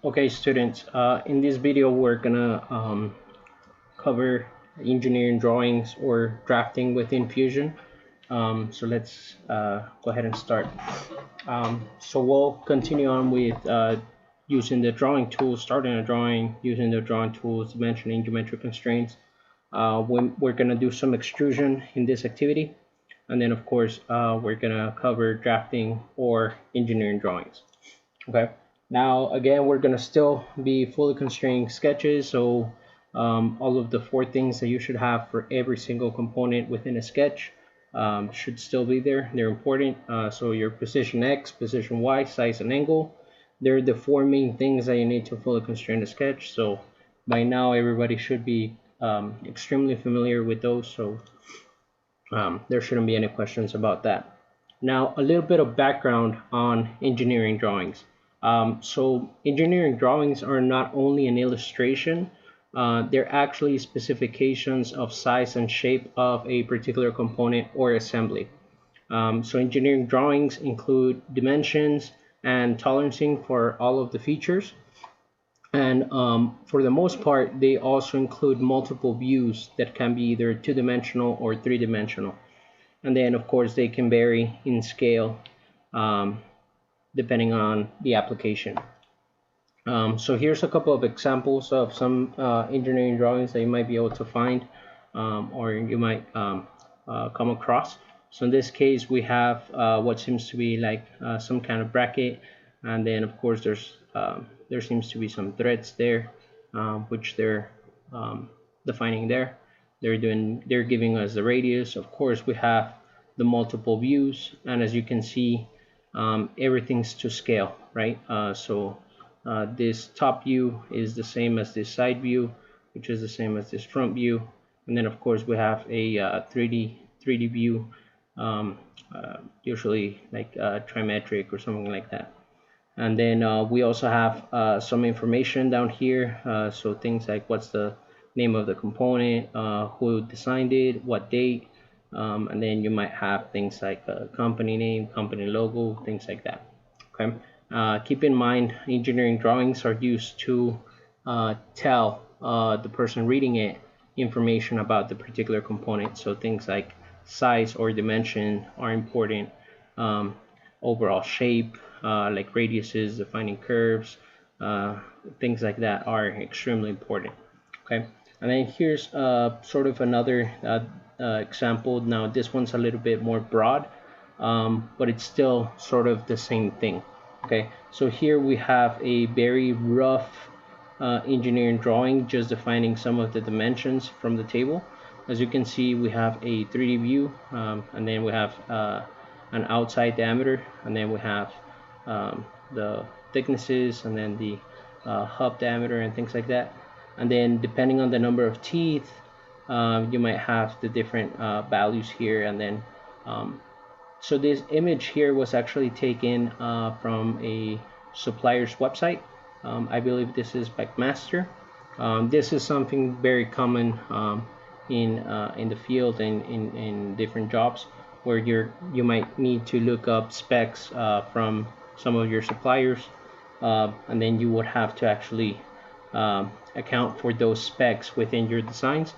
Okay, students, in this video we're gonna cover engineering drawings or drafting within Fusion. So let's go ahead and start. So we'll continue on with using the drawing tools, starting a drawing, using the drawing tools, dimensioning, geometric constraints. We're gonna do some extrusion in this activity. And then of course, we're gonna cover drafting or engineering drawings. Okay. Now, again, we're going to still be fully constrained sketches. So all of the four things that you should have for every single component within a sketch should still be there. They're important. So your position X, position Y, size, and angle. They're the four main things that you need to fully constrain a sketch. So by now, everybody should be extremely familiar with those. So there shouldn't be any questions about that. Now, a little bit of background on engineering drawings. So engineering drawings are not only an illustration, they're actually specifications of size and shape of a particular component or assembly. So engineering drawings include dimensions and tolerancing for all of the features. And for the most part, they also include multiple views that can be either two-dimensional or three-dimensional. And then, of course, they can vary in scale um, depending on the application. So here's a couple of examples of some engineering drawings that you might be able to find or you might come across. So in this case, we have what seems to be like some kind of bracket, and then of course there seems to be some threads there, which they're defining there. They're giving us the radius. Of course, we have the multiple views, and as you can see, everything's to scale, right? This top view is the same as this side view, which is the same as this front view, and then of course we have a 3D view, usually like trimetric or something like that. And then we also have some information down here, so things like what's the name of the component, who designed it, what date, and then you might have things like a company name, company logo, things like that. Okay. Keep in mind, engineering drawings are used to tell the person reading it information about the particular component. So things like size or dimension are important. Um, Overall shape, like radiuses, defining curves, things like that are extremely important. Okay, and then here's sort of another example. Now this one's a little bit more broad, but it's still sort of the same thing. Okay, so here we have a very rough engineering drawing, just defining some of the dimensions from the table. As you can see, we have a 3D view, and then we have an outside diameter, and then we have the thicknesses, and then the hub diameter and things like that. And then depending on the number of teeth, you might have the different values here. And then so this image here was actually taken from a supplier's website. I believe this is Backmaster. This is something very common in the field and in different jobs, where you might need to look up specs from some of your suppliers, and then you would have to actually account for those specs within your designs,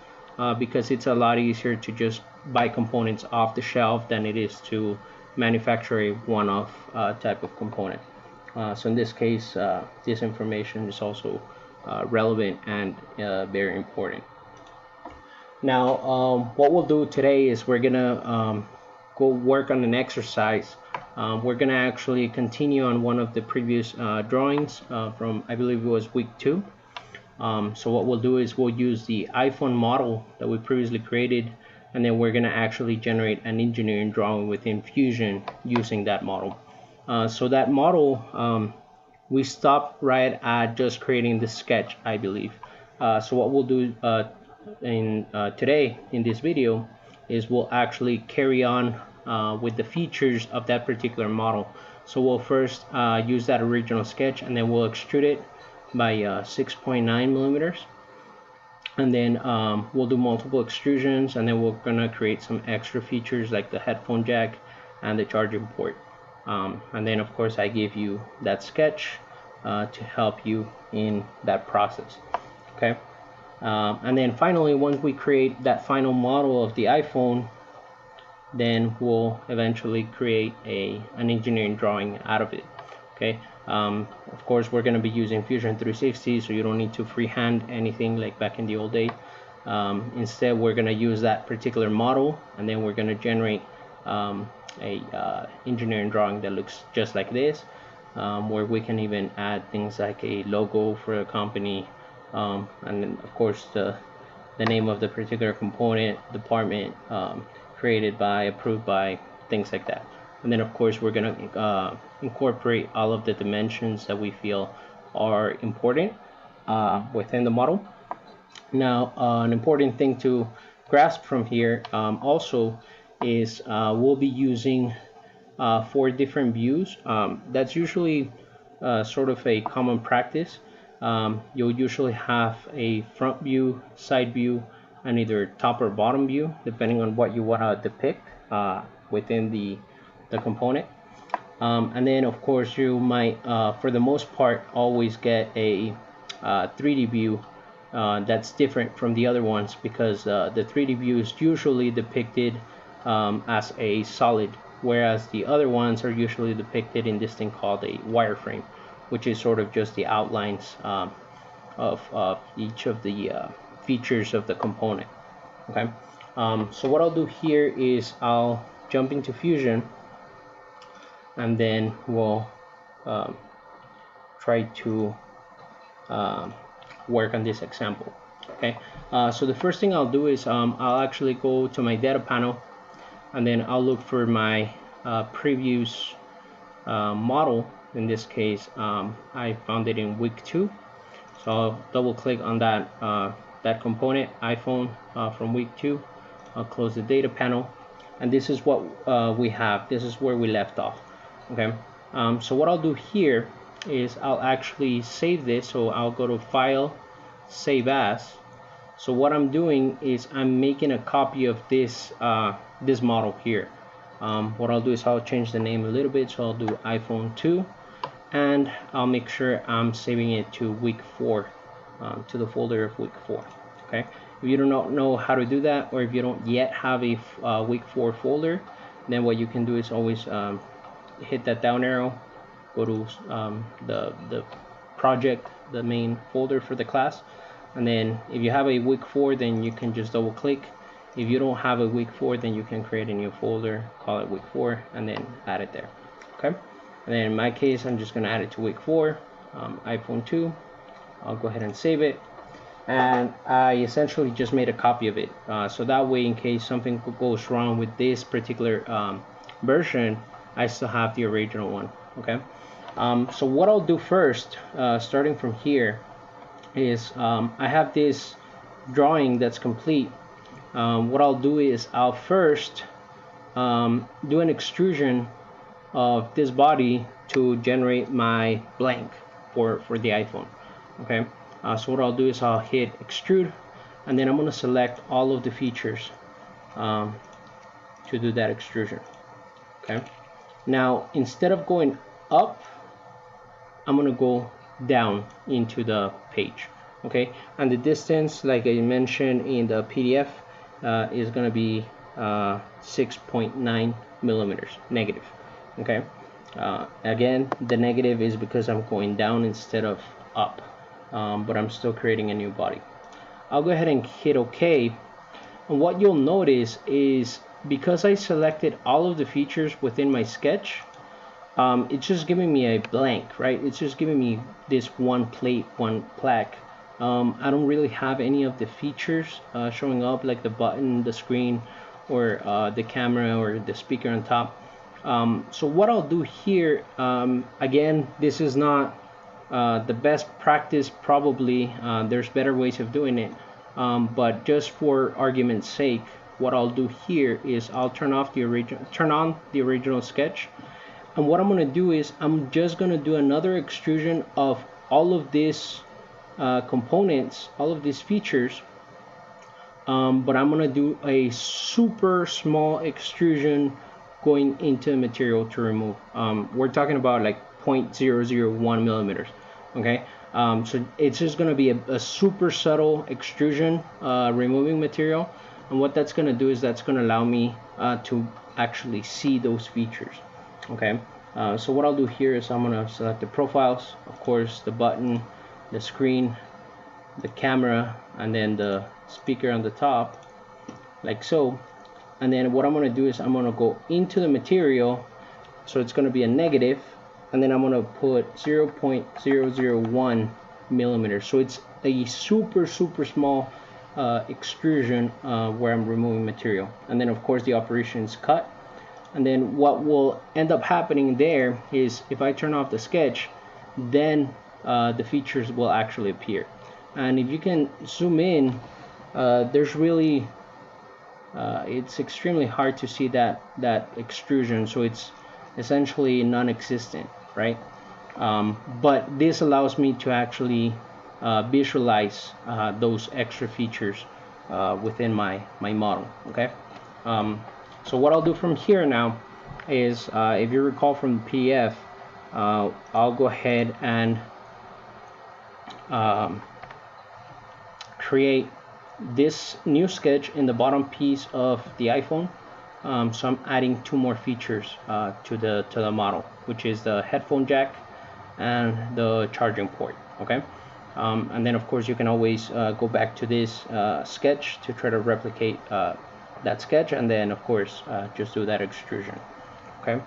because it's a lot easier to just buy components off the shelf than it is to manufacture a one-off type of component. So in this case, this information is also relevant and very important. Now, what we'll do today is we're gonna go work on an exercise. We're gonna actually continue on one of the previous drawings from, I believe it was week 2. So what we'll do is we'll use the iPhone model that we previously created, and then we're gonna actually generate an engineering drawing within Fusion using that model. So that model, we stopped right at just creating the sketch, I believe. So what we'll do today in this video is we'll actually carry on with the features of that particular model. So we'll first use that original sketch, and then we'll extrude it by 6.9 millimeters, and then we'll do multiple extrusions, and then we're gonna create some extra features like the headphone jack and the charging port. And then of course I gave you that sketch, to help you in that process. Okay. And then finally, once we create that final model of the iPhone, then we'll eventually create an engineering drawing out of it. Okay. Of course, we're going to be using Fusion 360, so you don't need to freehand anything like back in the old day. Instead, we're going to use that particular model, and then we're going to generate a engineering drawing that looks just like this, where we can even add things like a logo for a company, and then of course the name of the particular component, department, created by, approved by, things like that. And then of course we're going to incorporate all of the dimensions that we feel are important within the model. Now an important thing to grasp from here also is we'll be using 4 different views. That's usually sort of a common practice. You'll usually have a front view, side view, and either top or bottom view, depending on what you want to depict within the component. And then of course you might, for the most part, always get a 3D view that's different from the other ones, because the 3D view is usually depicted as a solid, whereas the other ones are usually depicted in this thing called a wireframe, which is sort of just the outlines of each of the features of the component. Okay, so what I'll do here is I'll jump into Fusion, and then we'll try to work on this example. Okay, so the first thing I'll do is I'll actually go to my data panel, and then I'll look for my previous model. In this case, I found it in week 2, so I'll double click on that component, iPhone, from week 2. I'll close the data panel, and this is what we have. This is where we left off. Okay, so what I'll do here is I'll actually save this. So I'll go to File, Save As. So what I'm doing is I'm making a copy of this this model here. What I'll do is I'll change the name a little bit, so I'll do iPhone 2, and I'll make sure I'm saving it to week 4, to the folder of week 4. Okay, if you do not know how to do that, or if you don't yet have a week 4 folder, then what you can do is always hit that down arrow, go to the project, the main folder for the class, and then if you have a week 4, then you can just double click. If you don't have a week 4, then you can create a new folder, call it week 4, and then add it there. Okay, and then in my case, I'm just going to add it to week 4, iPhone 2. I'll go ahead and save it, and I essentially just made a copy of it, so that way in case something goes wrong with this particular version, I still have the original one. Okay, so what I'll do first, starting from here, is I have this drawing that's complete. What I'll do is I'll first do an extrusion of this body to generate my blank for the iPhone. Okay, so what I'll do is I'll hit extrude, and then I'm going to select all of the features to do that extrusion. Okay, now instead of going up, I'm going to go down into the page. Okay, and the distance, like I mentioned in the PDF, is going to be 6.9 millimeters negative. Okay, again, the negative is because I'm going down instead of up, but I'm still creating a new body. I'll go ahead and hit OK, and what you'll notice is because I selected all of the features within my sketch, it's just giving me a blank, right? It's just giving me this one plate, one plaque. I don't really have any of the features showing up, like the button, the screen, or the camera, or the speaker on top. So what I'll do here, again, this is not the best practice probably. There's better ways of doing it, but just for argument's sake, what I'll do here is I'll turn on the original sketch, and what I'm going to do is I'm just going to do another extrusion of all of these components, all of these features, but I'm going to do a super small extrusion going into the material to remove. We're talking about like 0.001 millimeters. Okay, so it's just going to be a super subtle extrusion removing material, and what that's going to do is that's going to allow me to actually see those features. Okay, so what I'll do here is I'm going to select the profiles, of course the button, the screen, the camera, and then the speaker on the top, like so. And then what I'm going to do is I'm going to go into the material, so it's going to be a negative, and then I'm going to put 0.001 millimeters. So it's a super small extrusion where I'm removing material. And then of course the operation is cut. And then what will end up happening there is if I turn off the sketch, then the features will actually appear. And if you can zoom in, there's really it's extremely hard to see that extrusion, so it's essentially non-existent, right? But this allows me to actually visualize those extra features within my model. Okay, so what I'll do from here now is if you recall from the PDF, I'll go ahead and create this new sketch in the bottom piece of the iPhone. So I'm adding two more features to the model, which is the headphone jack and the charging port. Okay, and then of course you can always go back to this sketch to try to replicate that sketch, and then of course just do that extrusion. Okay,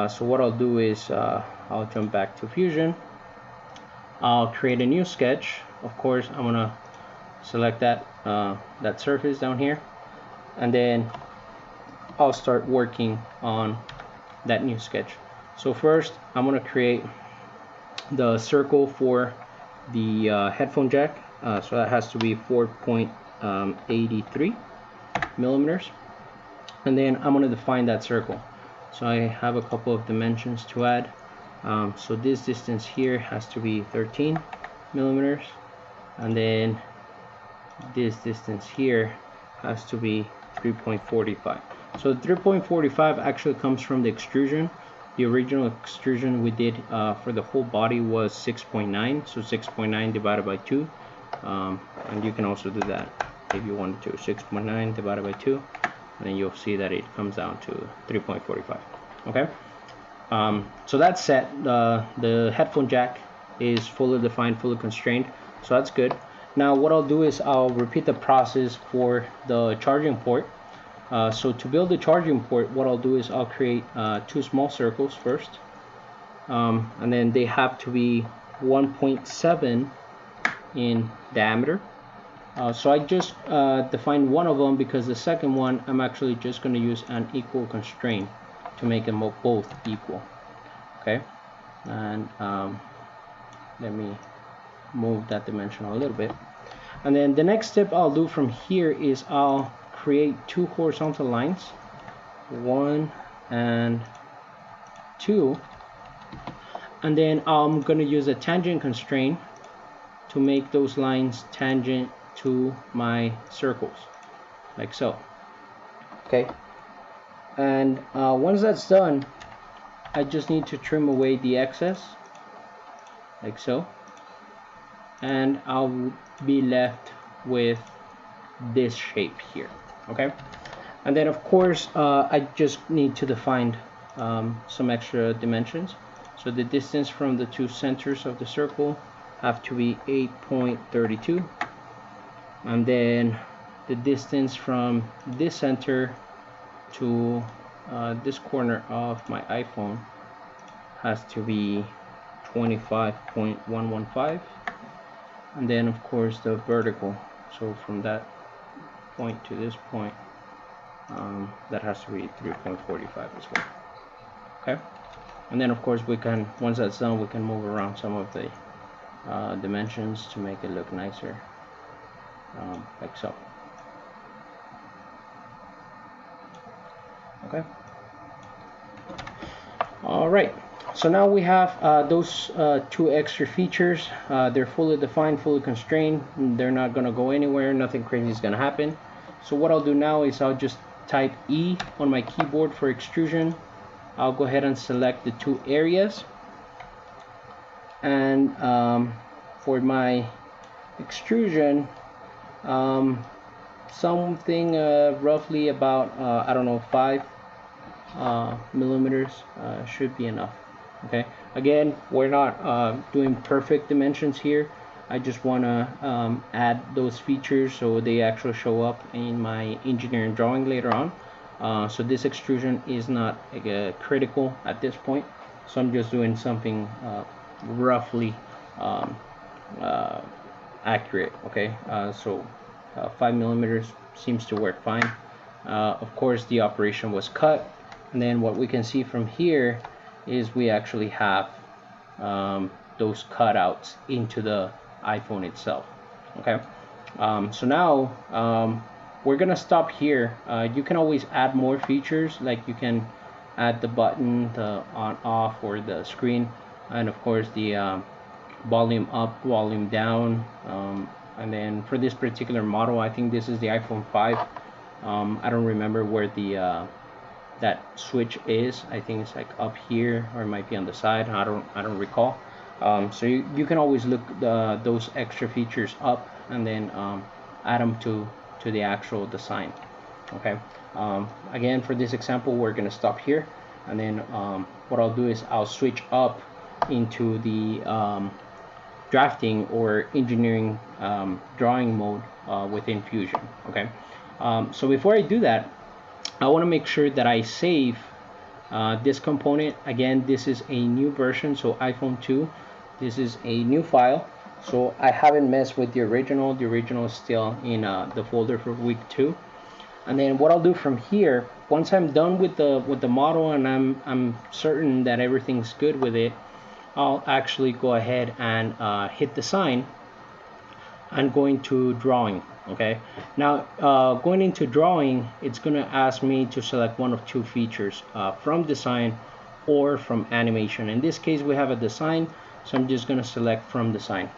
so what I'll do is I'll jump back to Fusion. I'll create a new sketch. Of course I'm gonna select that surface down here, and then I'll start working on that new sketch. So first I'm going to create the circle for the headphone jack, so that has to be 4.83 millimeters, and then I'm going to define that circle. So I have a couple of dimensions to add. So this distance here has to be 13 millimeters, and then this distance here has to be 3.45. So 3.45 actually comes from the extrusion. The original extrusion we did for the whole body was 6.9, so 6.9 divided by 2, and you can also do that if you wanted to. 6.9 divided by 2, and then you'll see that it comes down to 3.45. Okay, so that's set. The headphone jack is fully defined, fully constrained, so that's good. Now what I'll do is I'll repeat the process for the charging port. So to build the charging port, what I'll do is I'll create two small circles first, and then they have to be 1.7 in diameter. So I just defined one of them because the second one I'm actually just going to use an equal constraint to make them both equal. Okay, and let me move that dimension a little bit. And then the next step I'll do from here is I'll create two horizontal lines, 1 and 2, and then I'm going to use a tangent constraint to make those lines tangent to my circles, like so. Okay, and once that's done, I just need to trim away the excess, like so, and I'll be left with this shape here. Okay, and then of course I just need to define some extra dimensions. So the distance from the two centers of the circle have to be 8.32, and then the distance from this center to this corner of my iPhone has to be 25.115, and then of course the vertical, so from that point to this point, that has to be 3.45 as well. Okay, and then of course we can, once that's done, we can move around some of the dimensions to make it look nicer, like so. Okay, all right, so now we have those two extra features. They're fully defined, fully constrained. They're not going to go anywhere. Nothing crazy is going to happen. So what I'll do now is I'll just type E on my keyboard for extrusion. I'll go ahead and select the two areas. And for my extrusion, something roughly about I don't know, 5 millimeters should be enough. Okay, again, we're not doing perfect dimensions here. I just want to add those features so they actually show up in my engineering drawing later on. So this extrusion is not critical at this point, so I'm just doing something roughly um, uh, accurate. Okay, so 5 millimeters seems to work fine. Of course, the operation was cut, and then what we can see from here is we actually have those cutouts into the iPhone itself. Okay, so now we're gonna stop here. You can always add more features, like you can add the button, the on off, or the screen, and of course the volume up, volume down. And then for this particular model, I think this is the iPhone 5. I don't remember where the that switch is. I think it's like up here, or it might be on the side. I don't recall. So you can always look those extra features up, and then add them to the actual design. Okay. Again, for this example, we're gonna stop here, and then what I'll do is I'll switch up into the drafting or engineering drawing mode within Fusion. Okay. So before I do that, I want to make sure that I save this component. Again, this is a new version, so iPhone 2. This is a new file, so I haven't messed with the original. The original is still in the folder for week 2. And then what I'll do from here, once I'm done with the model and I'm certain that everything's good with it, I'll actually go ahead and hit the sign and go into drawing. Okay, now going into drawing, it's going to ask me to select one of two features, from design or from animation. In this case, we have a design, so I'm just going to select from design.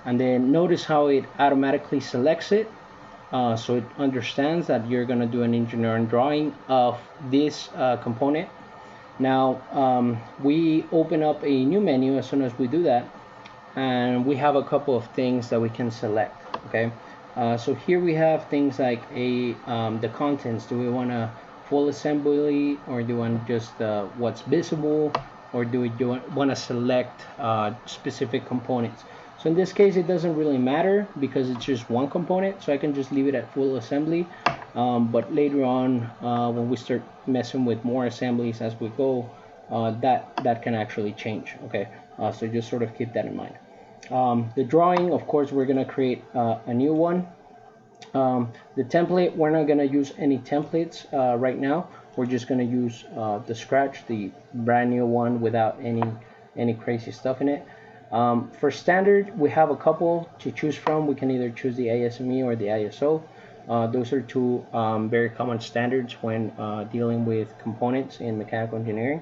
And then notice how it automatically selects it. So it understands that you're going to do an engineering drawing of this component. Now we open up a new menu as soon as we do that, and we have a couple of things that we can select. Okay, so here we have things like the contents. Do we want a full assembly, or do we want just what's visible, or do we want to select specific components? So in this case, it doesn't really matter because it's just one component, so I can just leave it at full assembly. But later on, when we start messing with more assemblies as we go, that can actually change. Okay, so just sort of keep that in mind. The drawing, of course, we're going to create a new one. The template, we're not going to use any templates right now. We're just going to use the Scratch, the brand new one without any crazy stuff in it. For standard, we have a couple to choose from. We can either choose the ASME or the ISO. Those are two very common standards when dealing with components in mechanical engineering.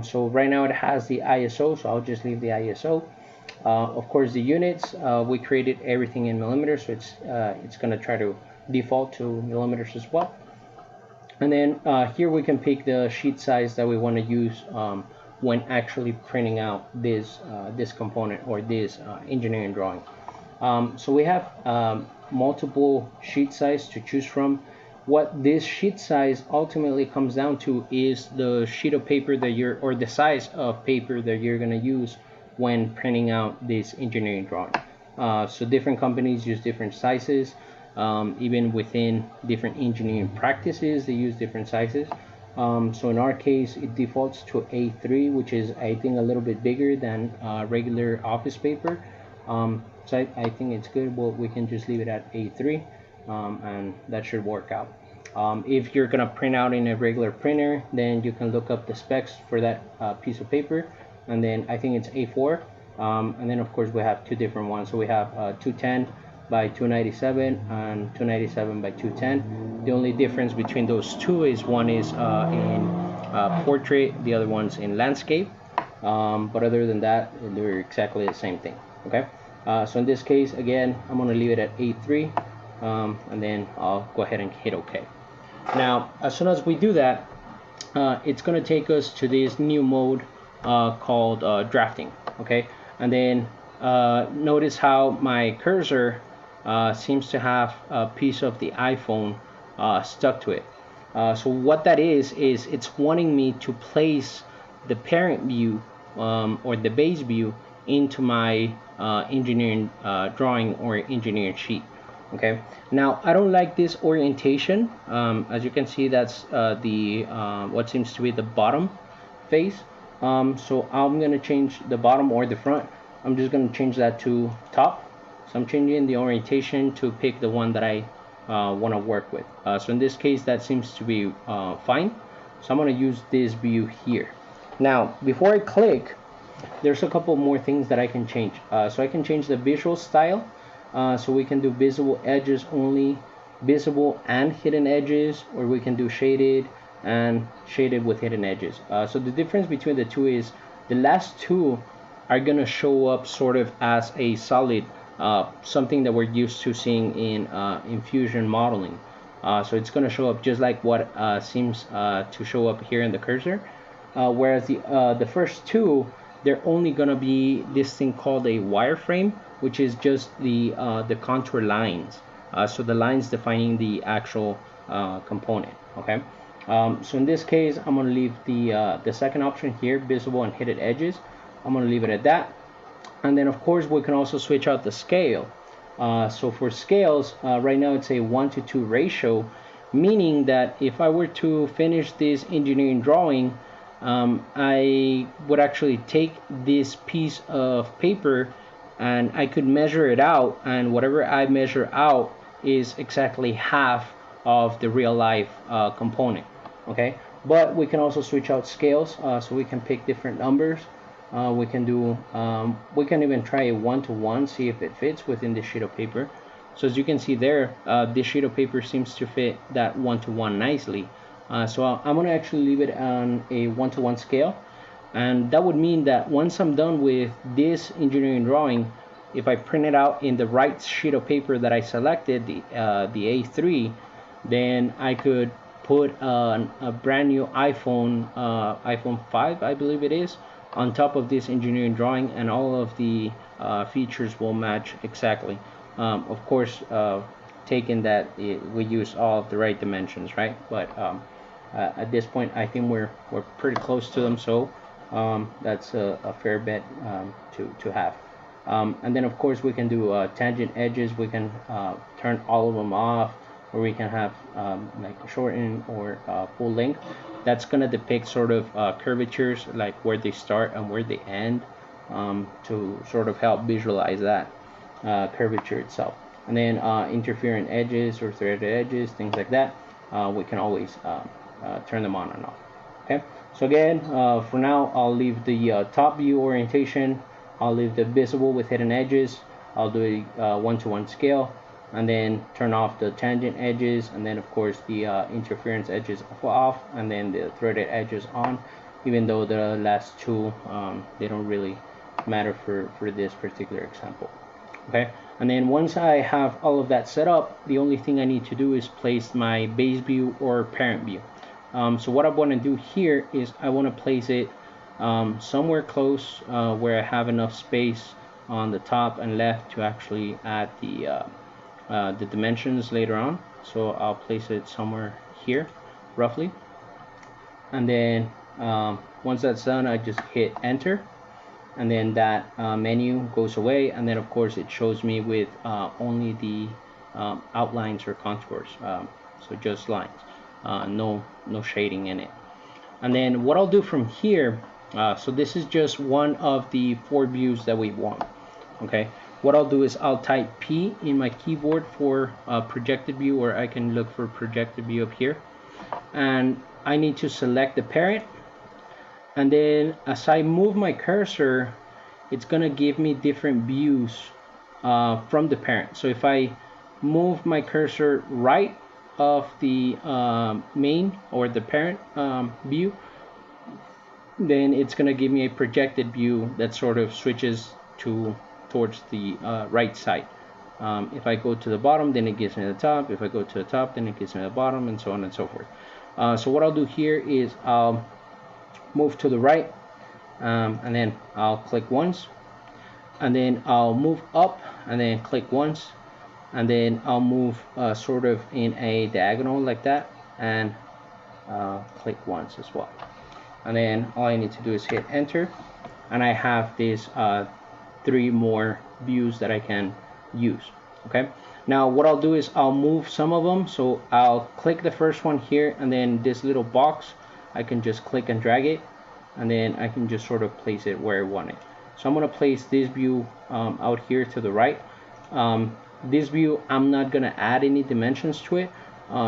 So right now it has the ISO, so I'll just leave the ISO. Of course, the units, we created everything in millimeters, so it's going to try to default to millimeters as well. And then here we can pick the sheet size that we want to use when actually printing out this component or this engineering drawing. So we have multiple sheet size to choose from. What this sheet size ultimately comes down to is the sheet of paper that or the size of paper that you're going to use when printing out this engineering drawing. So different companies use different sizes. Even within different engineering practices, they use different sizes. So in our case, it defaults to A3, which is, I think, a little bit bigger than regular office paper. So I think it's good. Well, we can just leave it at A3, and that should work out. If you're gonna print out in a regular printer, then you can look up the specs for that piece of paper, and then I think it's A4. And then of course we have two different ones. So we have 210 by 297 and 297 by 210. The only difference between those two is one is in portrait, the other one's in landscape. But other than that, they're exactly the same thing. Okay. So in this case, again, I'm going to leave it at A3, and then I'll go ahead and hit OK. Now, as soon as we do that, it's going to take us to this new mode called drafting. Okay. And then notice how my cursor seems to have a piece of the iPhone stuck to it. So what that is it's wanting me to place the parent view or the base view into my engineering drawing or engineering sheet. Okay, now I don't like this orientation. As you can see, that's the what seems to be the bottom face. So I'm gonna change the bottom or the front. I'm just gonna change that to top. So I'm changing the orientation to pick the one that I want to work with. So in this case, that seems to be fine. So I'm gonna use this view here. Now, before I click, there's a couple more things that I can change. So I can change the visual style. So we can do visible edges only, visible and hidden edges, or we can do shaded and shaded with hidden edges. So the difference between the two is the last two are gonna show up sort of as a solid, something that we're used to seeing in Fusion modeling. So it's gonna show up just like what seems to show up here in the cursor. Whereas the first two, they're only gonna be this thing called a wireframe, which is just the contour lines. So the lines defining the actual component. Okay. So in this case, I'm gonna leave the second option here, visible and hidden edges. I'm gonna leave it at that. And then of course we can also switch out the scale. So for scales, right now it's a 1:2 ratio, meaning that if I were to finish this engineering drawing, I would actually take this piece of paper and I could measure it out, and whatever I measure out is exactly half of the real life component. Okay, but we can also switch out scales, so we can pick different numbers. We can even try a 1:1, see if it fits within this sheet of paper. So as you can see there, this sheet of paper seems to fit that 1:1 nicely. So I'm going to actually leave it on a 1:1 scale. And that would mean that once I'm done with this engineering drawing, if I print it out in the right sheet of paper that I selected, the A3, then I could put a brand new iPhone 5, I believe it is, on top of this engineering drawing, and all of the features will match exactly. Of course, taking that we use all of the right dimensions, right? But at this point, I think we're pretty close to them, so that's a fair bet to have. And then of course we can do tangent edges. We can turn all of them off, or we can have like shorten or full length. That's gonna depict sort of curvatures, like where they start and where they end, to sort of help visualize that curvature itself. And then interfering edges or threaded edges, things like that, we can always turn them on and off. Okay, so again, for now I'll leave the top view orientation. I'll leave the visible with hidden edges. I'll do a 1:1 scale, and then turn off the tangent edges, and then of course the interference edges off, and then the threaded edges on, even though the last two they don't really matter for this particular example. Okay, and then once I have all of that set up, the only thing I need to do is place my base view or parent view. So what I want to do here is I want to place it somewhere close where I have enough space on the top and left to actually add the dimensions later on. So I'll place it somewhere here roughly, and then once that's done, I just hit enter, and then that menu goes away, and then of course it shows me with only the outlines or contours, so just lines, no shading in it. And then what I'll do from here, so this is just one of the 4 views that we want. Okay, what I'll do is I'll type P in my keyboard for projected view, or I can look for projected view up here, and I need to select the parent. And then as I move my cursor, it's gonna give me different views from the parent. So if I move my cursor right of the main or the parent view, then it's gonna give me a projected view that sort of switches towards the right side. If I go to the bottom, then it gives me the top. If I go to the top, then it gives me the bottom, and so on and so forth. So what I'll do here is I'll move to the right, and then I'll click once, and then I'll move up and then click once, and then I'll move sort of in a diagonal like that, and click once as well. And then all I need to do is hit enter, and I have these 3 more views that I can use. Okay, now what I'll do is I'll move some of them. So I'll click the first one here, and then this little box I can just click and drag it, and then I can just sort of place it where I want it. So I'm going to place this view out here to the right. This view, I'm not going to add any dimensions to it.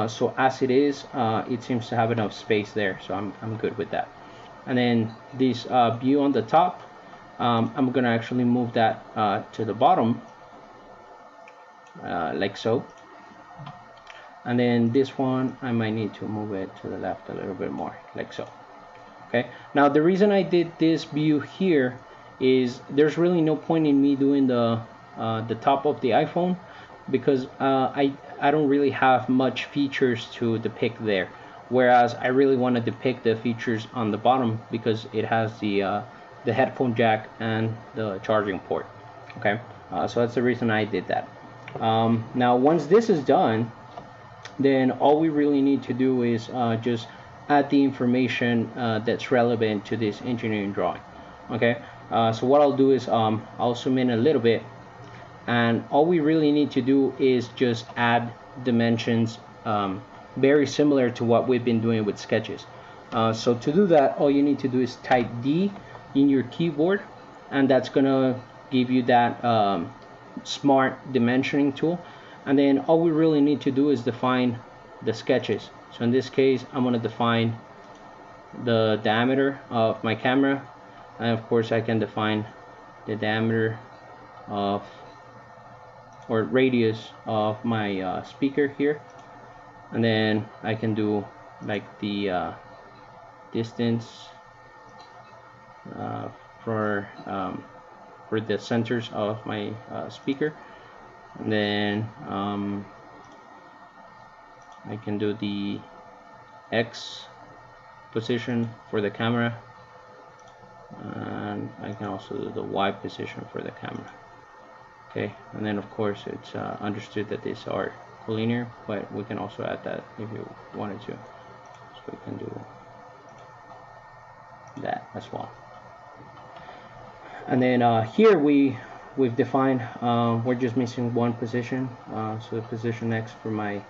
So as it is, it seems to have enough space there, so I'm good with that. And then this view on the top, I'm going to actually move that to the bottom, like so. And then this one, I might need to move it to the left a little bit more, like so. Okay, now the reason I did this view here is there's really no point in me doing the top of the iPhone, because I don't really have much features to depict there, whereas I really want to depict the features on the bottom because it has the headphone jack and the charging port. Okay, so that's the reason I did that. Now once this is done, then all we really need to do is just add the information that's relevant to this engineering drawing. Okay, so what I'll do is I'll zoom in a little bit, and all we really need to do is just add dimensions very similar to what we've been doing with sketches. So to do that, all you need to do is type D in your keyboard, and that's gonna give you that smart dimensioning tool. And then all we really need to do is define the sketches. So in this case, I'm going to define the diameter of my camera, and of course I can define the diameter of, or radius of my speaker here. And then I can do like the distance for the centers of my speaker. And then I can do the X position for the camera, and I can also do the Y position for the camera. Okay, and then of course it's understood that these are collinear, but we can also add that if you wanted to. So we can do that as well. And then here we've defined, we're just missing one position, so the position X for my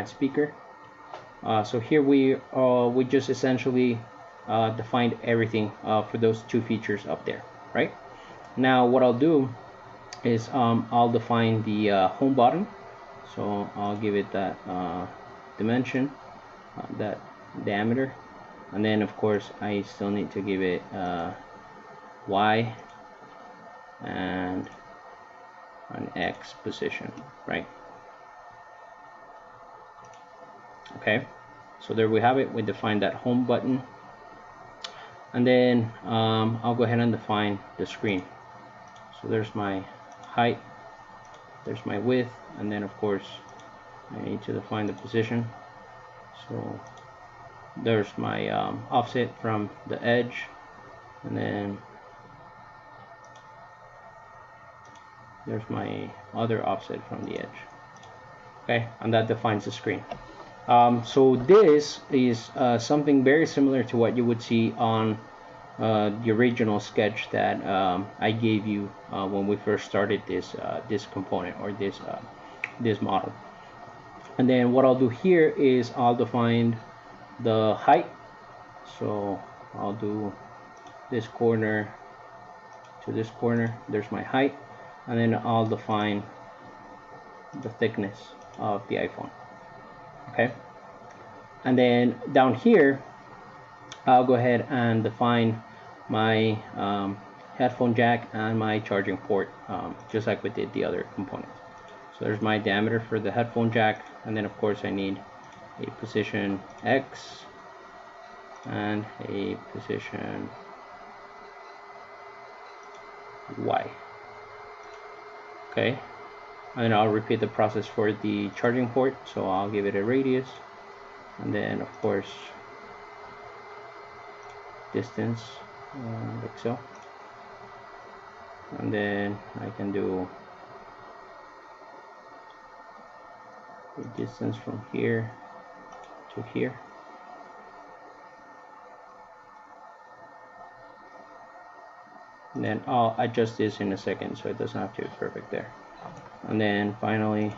speaker. So here we just essentially defined everything for those 2 features up there, right? Now what I'll do is I'll define the home button. So I'll give it that dimension, that diameter, and then of course I still need to give it Y and an X position, right? Okay, so there we have it. We defined that home button, and then I'll go ahead and define the screen. So there's my height, there's my width, and then of course I need to define the position. So there's my offset from the edge, and then there's my other offset from the edge. Okay, and that defines the screen. So this is something very similar to what you would see on the original sketch that I gave you when we first started this component, or this model. And then what I'll do here is I'll define the height. So I'll do this corner to this corner, there's my height, and then I'll define the thickness of the iPhone. Okay, and then down here I'll go ahead and define my headphone jack and my charging port, just like we did the other components. So there's my diameter for the headphone jack, and then of course I need a position X and a position Y. Okay, and then I'll repeat the process for the charging port. So I'll give it a radius, and then of course distance, like so, and then I can do the distance from here to here. And then I'll adjust this in a second so it doesn't have to be perfect there. And then finally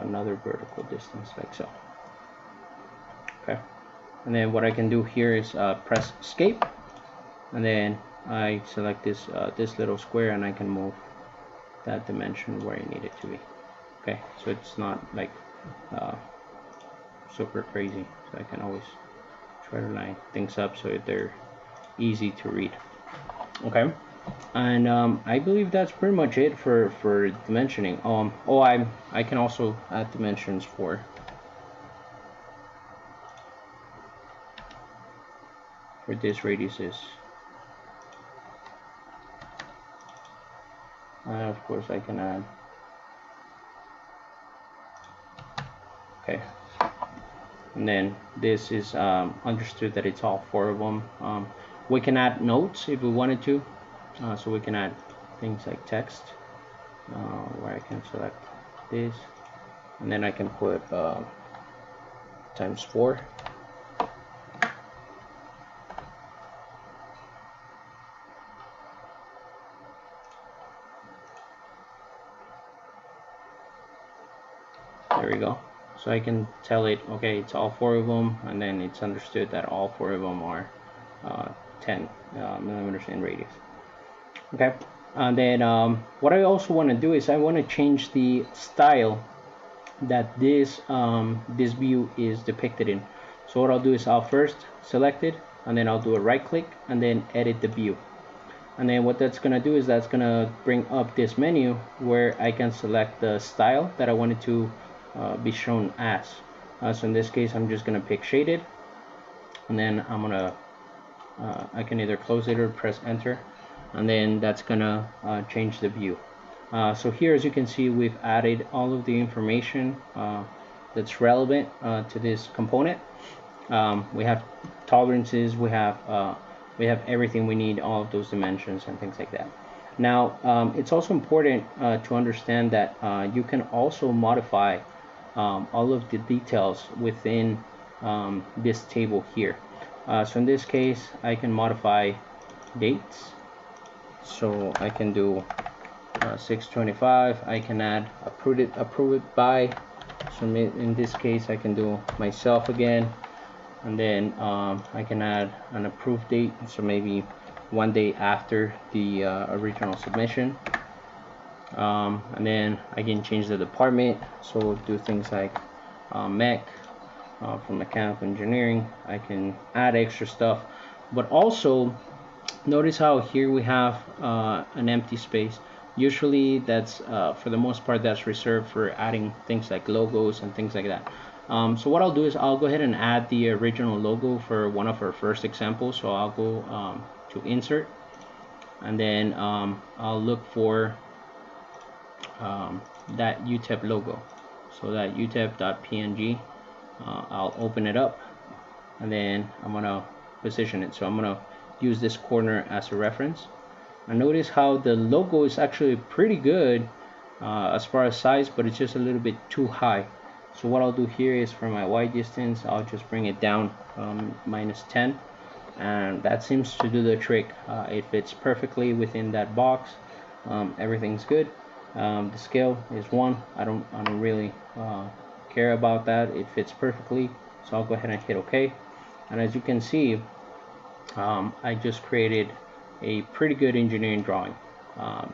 another vertical distance like so. Okay, and then what I can do here is press escape, and then I select this this little square, and I can move that dimension where I need it to be. Okay, so it's not like super crazy, so I can always try to line things up so they're easy to read. Okay, and I believe that's pretty much it for dimensioning. Oh, I can also add dimensions for this radiuses. Of course I can add. Okay, and then this is understood that it's all four of them. We can add notes if we wanted to, so we can add things like text, where I can select this, and then I can put times 4. There we go. So I can tell it, okay, it's all 4 of them, and then it's understood that all 4 of them are 10 millimeters in radius. Okay, and then what I also want to do is I want to change the style that this this view is depicted in. So what I'll do is I'll first select it, and then I'll do a right click and then edit the view. And then what that's gonna do is that's gonna bring up this menu where I can select the style that I wanted to be shown as. So in this case, I'm just gonna pick shaded, and then I'm gonna I can either close it or press enter, and then that's gonna change the view. So here, as you can see, we've added all of the information that's relevant to this component. We have tolerances, we have everything we need, all of those dimensions and things like that. Now, it's also important to understand that you can also modify all of the details within this table here. So in this case, I can modify dates. So I can do 625. I can add approve it by. So in this case, I can do myself again, and then I can add an approved date. So maybe 1 day after the original submission. And then I can change the department. So do things like mech, for mechanical engineering. I can add extra stuff, but also notice how here we have an empty space. Usually that's for the most part that's reserved for adding things like logos and things like that. So what I'll do is I'll go ahead and add the original logo for one of our first examples. So I'll go to insert, and then I'll look for that UTEP logo. So that utep.png, I'll open it up, and then I'm gonna position it. So I'm gonna use this corner as a reference. And notice how the logo is actually pretty good as far as size, but it's just a little bit too high. So what I'll do here is for my Y distance, I'll just bring it down -10, and that seems to do the trick. It fits perfectly within that box. Everything's good. The scale is 1. I don't really care about that. It fits perfectly. So I'll go ahead and hit OK. And as you can see, I just created a pretty good engineering drawing.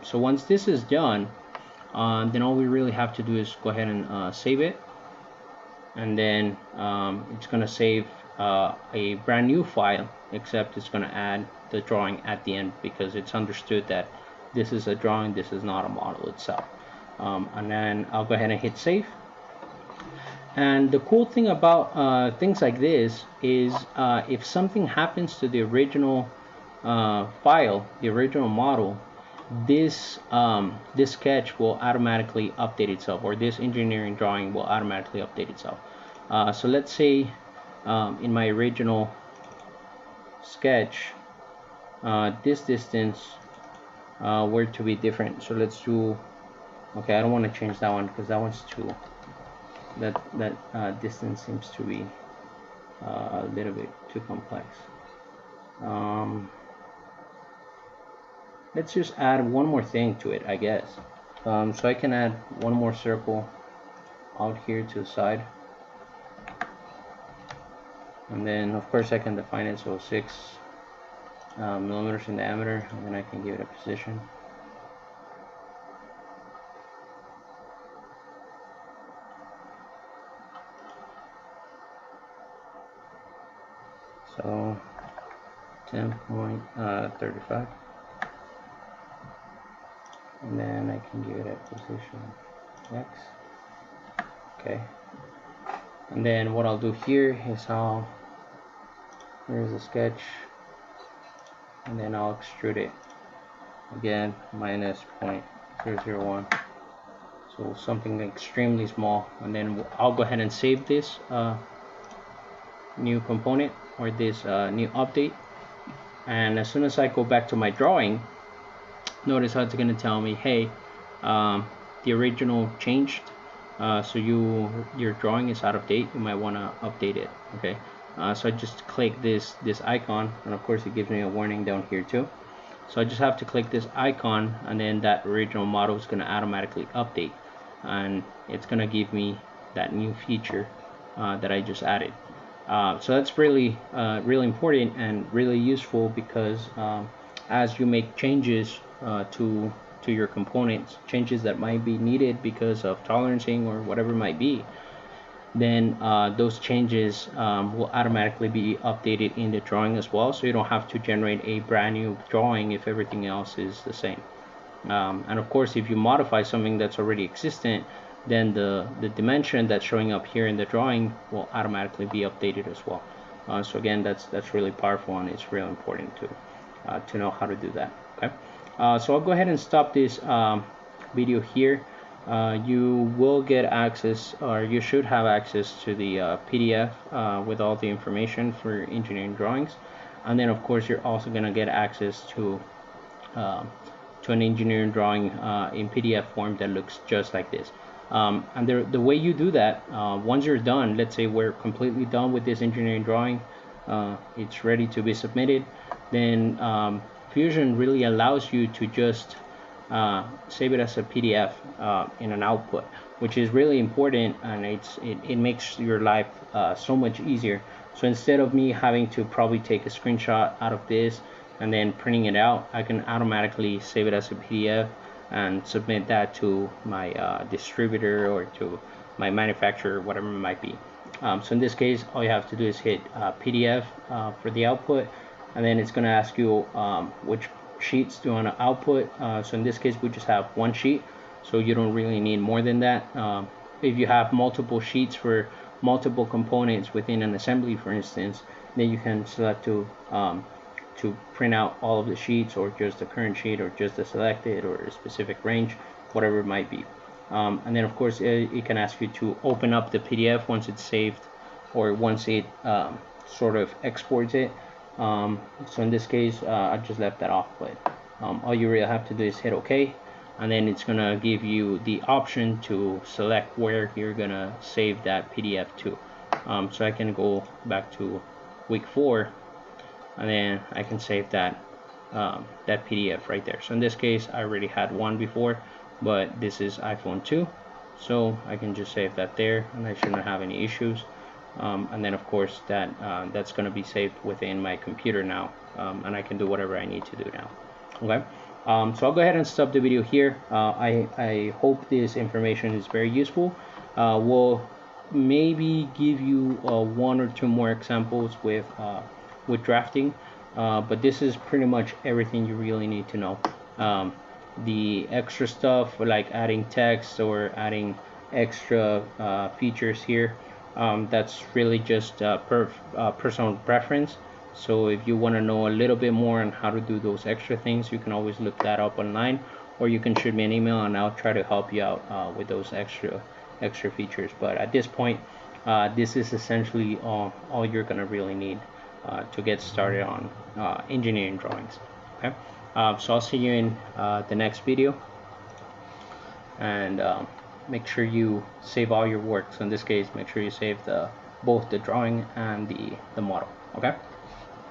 So once this is done, then all we really have to do is go ahead and save it, and then it's going to save a brand new file, except it's going to add the drawing at the end, because it's understood that this is a drawing, this is not a model itself. And then I'll go ahead and hit save. And the cool thing about things like this is if something happens to the original file, the original model, this this sketch will automatically update itself, or this engineering drawing will automatically update itself. So let's say in my original sketch, this distance were to be different. So let's do, okay, I don't want to change that one because that one's too, that distance seems to be a little bit too complex. Let's just add one more thing to it, I guess. So I can add one more circle out here to the side, and then of course I can define it, so 6 millimeters in diameter, and then I can give it a position. So 10.35, and then I can give it a position X. Okay, and then what I'll do here is here's a sketch, and then I'll extrude it again, minus 0.001, so something extremely small, and then I'll go ahead and save this new component, or this new update. And as soon as I go back to my drawing, notice how it's going to tell me, hey, the original changed, so your drawing is out of date, you might want to update it. Okay, so I just click this icon, and of course it gives me a warning down here too. So I just have to click this icon, and then that original model is going to automatically update, and it's going to give me that new feature that I just added. So that's really really important and really useful, because as you make changes to your components, changes that might be needed because of tolerancing or whatever it might be, then those changes will automatically be updated in the drawing as well, so you don't have to generate a brand new drawing if everything else is the same. And of course, if you modify something that's already existent, then the dimension that's showing up here in the drawing will automatically be updated as well. So again, that's really powerful, and it's really important to know how to do that. Okay, so I'll go ahead and stop this video here. You will get access, or you should have access to the PDF with all the information for engineering drawings, and then of course you're also going to get access to an engineering drawing in PDF form that looks just like this. And the way you do that, once you're done, let's say we're completely done with this engineering drawing, it's ready to be submitted, then Fusion really allows you to just save it as a PDF in an output, which is really important, and it makes your life so much easier. So instead of me having to probably take a screenshot out of this and then printing it out, I can automatically save it as a PDF and submit that to my distributor or to my manufacturer, whatever it might be. So in this case, all you have to do is hit PDF for the output, and then it's going to ask you which sheets do you want to output. So in this case, we just have one sheet, so you don't really need more than that. If you have multiple sheets for multiple components within an assembly, for instance, then you can select to print out all of the sheets, or just the current sheet, or just the selected, or a specific range, whatever it might be. And then of course it can ask you to open up the PDF once it's saved, or once it sort of exports it. So in this case, I just left that off, but all you really have to do is hit OK, and then it's gonna give you the option to select where you're gonna save that PDF to. So I can go back to week 4, and then I can save that PDF right there. So in this case, I already had one before, but this is iPhone 2, so I can just save that there, and I shouldn't have any issues. And then of course that's going to be saved within my computer now, and I can do whatever I need to do now. Okay, so I'll go ahead and stop the video here. I hope this information is very useful. We'll maybe give you 1 or 2 more examples with drafting, but this is pretty much everything you really need to know. The extra stuff, like adding text or adding extra features here, that's really just personal preference. So if you want to know a little bit more on how to do those extra things, you can always look that up online, or you can shoot me an email and I'll try to help you out with those extra features. But at this point, this is essentially all you're gonna really need to get started on engineering drawings. Okay, so I'll see you in the next video, and make sure you save all your work. So in this case, make sure you save both the drawing and the model. Okay.